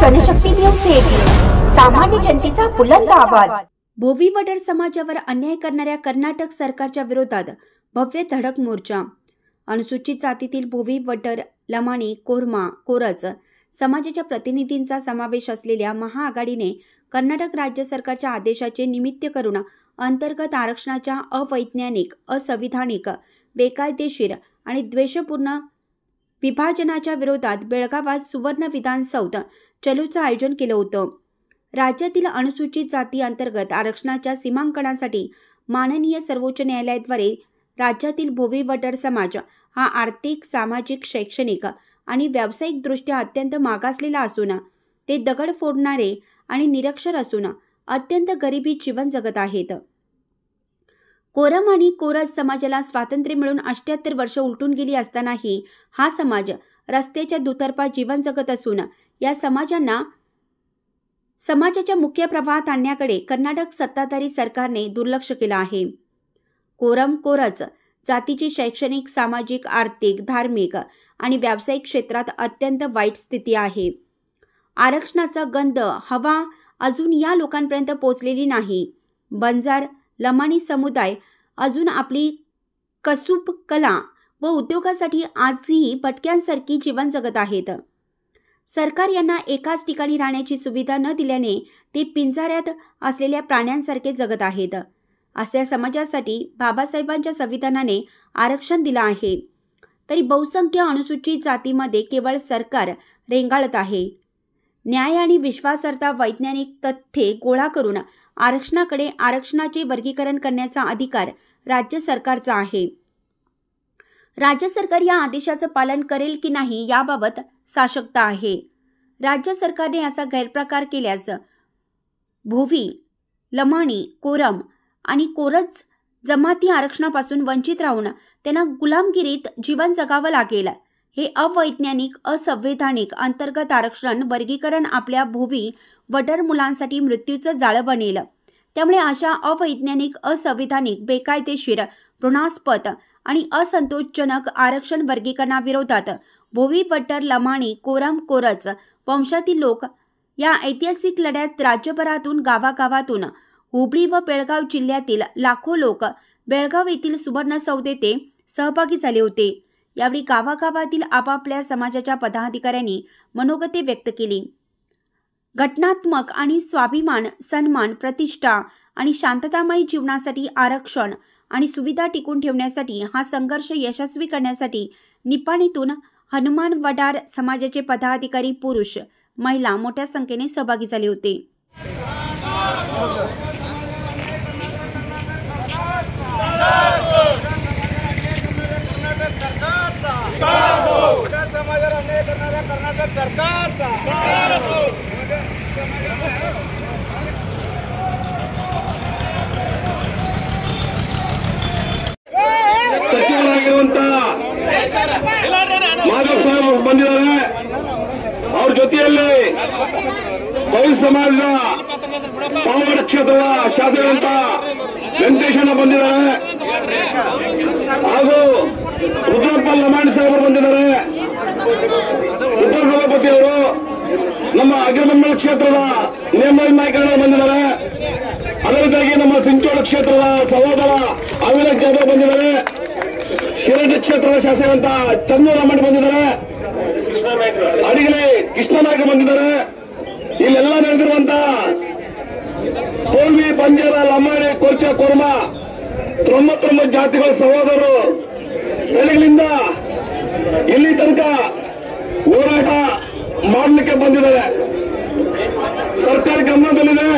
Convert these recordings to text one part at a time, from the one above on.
Janshakti news 18 सामान्य जनतेचा बुलंद आवाज। भोवी वडर समाजावर अन्याय करणाऱ्या कर्नाटक सरकारच्या विरोधात भव्य धडक मोर्चा। अनुसूचित जातीतील भोवी वडर लमाणी कोरमा कोरच समाजाच्या प्रतिनिधींचा समावेश असलेल्या महाआघाडीने कर्नाटक राज्य सरकारच्या आदेशाचे निमित्त करून अंतर्गत आरक्षणाच्या अवैज्ञानिक, असंविधानिक, बेकायदेशीर आणि द्वेषपूर्ण विभाजनाच्या विरोधात बेळगावात सुवर्ण विधानसौध चलोचं आयोजन केलं होतं। राज्यातील अनुसूचित जाती अंतर्गत आरक्षणाच्या सीमांकनासाठी माननीय सर्वोच्च न्यायालयाद्वारे राज्यातील भोवी वडर समाज हा आर्थिक, सामाजिक, शैक्षणिक आणि व्यावसायिकदृष्ट्या अत्यंत मागासलेला असून ते दगड फोडणारे आणि निरक्षर असून अत्यंत गरिबीत जीवन जगत आहेत। कोरम आणि कोरज समाजाला स्वातंत्र्य मिळून 78 वर्ष उलटून गेली असतानाही हा समाज रस्त्याच्या दुतर्फा जीवन जगत असून या समाजांना समाजाच्या मुख्य प्रवाहात आणण्याकडे कर्नाटक सत्ताधारी सरकारने दुर्लक्ष केलं आहे। कोरम कोरज जातीची शैक्षणिक, सामाजिक, आर्थिक, धार्मिक आणि व्यावसायिक क्षेत्रात अत्यंत वाईट स्थिती आहे। आरक्षणाचा गंध हवा अजून या लोकांपर्यंत पोहोचलेली नाही। बंजार लमाणी समुदाय अजून आपली कसूब कला व उद्योगासाठी आजही भटक्यांसारखी जीवन जगत आहेत। सरकार यांना एकाच ठिकाणी राहण्याची सुविधा न दिल्याने ते पिंजऱ्यात असलेल्या प्राण्यांसारखे जगत आहेत। अशा समाजासाठी बाबासाहेबांच्या संविधानाने आरक्षण दिलं आहे, तरी बहुसंख्य अनुसूचित जातीमध्ये केवळ सरकार रेंगाळत आहे। न्याय आणि विश्वासार्हता वैज्ञानिक तथ्ये गोळा करून आरक्षणाकडे आरक्षणाचे वर्गीकरण करण्याचा अधिकार राज्य सरकारचा आहे। राज्य सरकार या आदेशाचं पालन करेल की नाही याबाबत साशंकता आहे। राज्य सरकारने असा गैरप्रकार केल्यास भोवी, लमाणी, कोरम आणि कोरज जमाती आरक्षणापासून वंचित राहून त्यांना गुलामगिरीत जीवन जगावं लागेल। हे अवैज्ञानिक, असंवैधानिक अंतर्गत आरक्षण वर्गीकरण आपल्या भोवी वडर मुलांसाठी मृत्यूचं जाळं बनेल। त्यामुळे अशा अवैज्ञानिक, असंविधानिक, बेकायदेशीर, भ्रूणास्पद आणि असंतोषजनक आरक्षण वर्गीकरणाविरोधात भोवी वडर लमाणी कोरम कोरज वंशातील लोक या ऐतिहासिक लढ्यात राज्यभरातून, गावागावातून, हुबळी व बेळगाव जिल्ह्यातील लाखो लोक बेळगाव येथील सुवर्णसौध येथे सहभागी झाले होते। यावेळी गावागावातील आपापल्या समाजाच्या पदाधिकाऱ्यांनी मनोगते व्यक्त केली। घटनात्मक आणि स्वाभिमान, सन्मान, प्रतिष्ठा आणि शांततामय जीवनासाठी आरक्षण आणि सुविधा टिकून ठेवण्यासाठी हा संघर्ष यशस्वी करण्यासाठी निपाणीतून हनुमान वडार समाजाचे पदाधिकारी, पुरुष, महिला मोठ्या संख्येने सहभागी झाले होते। ಮಾಧವ್ ಸಾಹೇಬ್ ಬಂದಿದ್ದಾರೆ। ಅವ್ರ ಜೊತೆಯಲ್ಲಿ ಭೋವಿ ಸಮಾಜದ ಪಾವಗಡ ಕ್ಷೇತ್ರದ ಶಾಸಕರಂತ ವೆಂಕಟೇಶಣ್ಣ ಬಂದಿದ್ದಾರೆ ಹಾಗೂ ರುದ್ರಪ್ಪ ಲಮಾಣಿ ಸಾಹೇಬರು ಬಂದಿದ್ದಾರೆ। ಉಪಸಭಾಪತಿಯವರು ನಮ್ಮ ಅಗ್ರಬೆಂಬಳ ಕ್ಷೇತ್ರದ ನೇಮಲ್ ನಾಯ್ಕರವರು ಬಂದಿದ್ದಾರೆ। ಅದರಿಂದಾಗಿ ನಮ್ಮ ಸಿಂಚೋಳ ಕ್ಷೇತ್ರದ ಸಹೋದರ ಅವಿನಾಶ್ ಜಾಧವ್ ಬಂದಿದ್ದಾರೆ। ಶಿರಡಿ ಕ್ಷೇತ್ರದ ಶಾಸಕರಂತ ಚಂದ್ರರಾಮಣ್ಣ ಬಂದಿದ್ದಾರೆ। ಅಡಿಗಲಿ ಕೃಷ್ಣ ನಾಯ್ಕ ಬಂದಿದ್ದಾರೆ। ಇಲ್ಲೆಲ್ಲ ನಡೆದಿರುವಂತ ಭೋವಿ, ಬಂಜಾರ, ಲಮಾಣಿ, ಕೊರ್ಚ, ಕೋರ್ಮ 99 ಜಾತಿಗಳ ಸಹೋದರರು ಬೆಳಗಿನಿಂದ ಇಲ್ಲಿ ತನಕ ಹೋರಾಟ ಮಾಡಲಿಕ್ಕೆ ಬಂದಿದ್ದಾರೆ। ಸರ್ಕಾರ ಗಮನದಲ್ಲಿದೆ।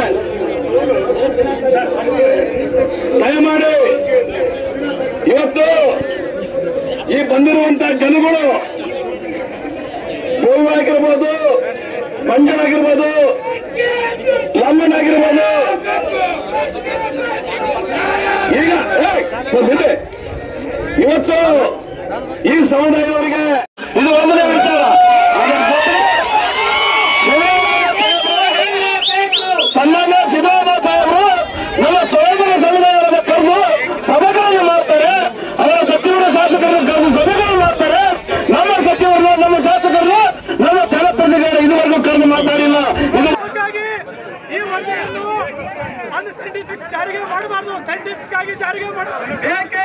ದಯಮಾಡಿ ಇವತ್ತು ಈ ಬಂದಿರುವಂತಹ ಜನಗಳು ಭೋವಿ ಆಗಿರ್ಬೋದು, ಬಂಜಾರ ಆಗಿರ್ಬೋದು, ಲಮ್ಮನ್ ಆಗಿರ್ಬೋದು, ಈಗ ಇವತ್ತು ಈ ಸಮುದಾಯದವರಿಗೆ ಇದು ಒಂದನೇ ವಿಚಾರ। ಸನ್ಮಾನ್ಯ ಸಿದ್ದರಾಮಯ್ಯ ಸಾಹೇಬರು ನಮ್ಮ ಸಹೋದರ ಸಮುದಾಯವನ್ನು ಕರೆದು ಸಭೆಗಳನ್ನು ಮಾಡ್ತಾರೆ। ಅವರ ಸಚಿವರ ಶಾಸಕರನ್ನು ಕರೆದು ಸಭೆಗಳನ್ನು ಮಾಡ್ತಾರೆ। ನಮ್ಮ ಸಚಿವರನ್ನ, ನಮ್ಮ ಶಾಸಕರನ್ನ, ನಮ್ಮ ಜನಪ್ರತಿನಿಧಿಗಳು ಇದುವರೆಗೂ ಕರೆದು ಮಾತಾಡಿಲ್ಲ। ಸೈಂಟಿಫಿಕ್ ಜಾರಿಗೆ ಮಾಡಬಾರದು, ಸೈಂಟಿಫಿಕ್ ಆಗಿ ಜಾರಿಗೆ ಮಾಡಬೇಕು.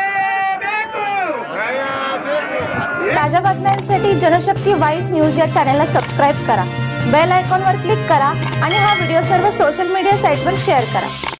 ताज्या बातम्यांसाठी जनशक्ती वाईज न्यूज या चॅनलला सबस्क्राईब करा, बेल आयकॉनवर क्लिक करा आणि हा व्हिडिओ सर्व सोशल मीडिया साईटवर शेअर करा.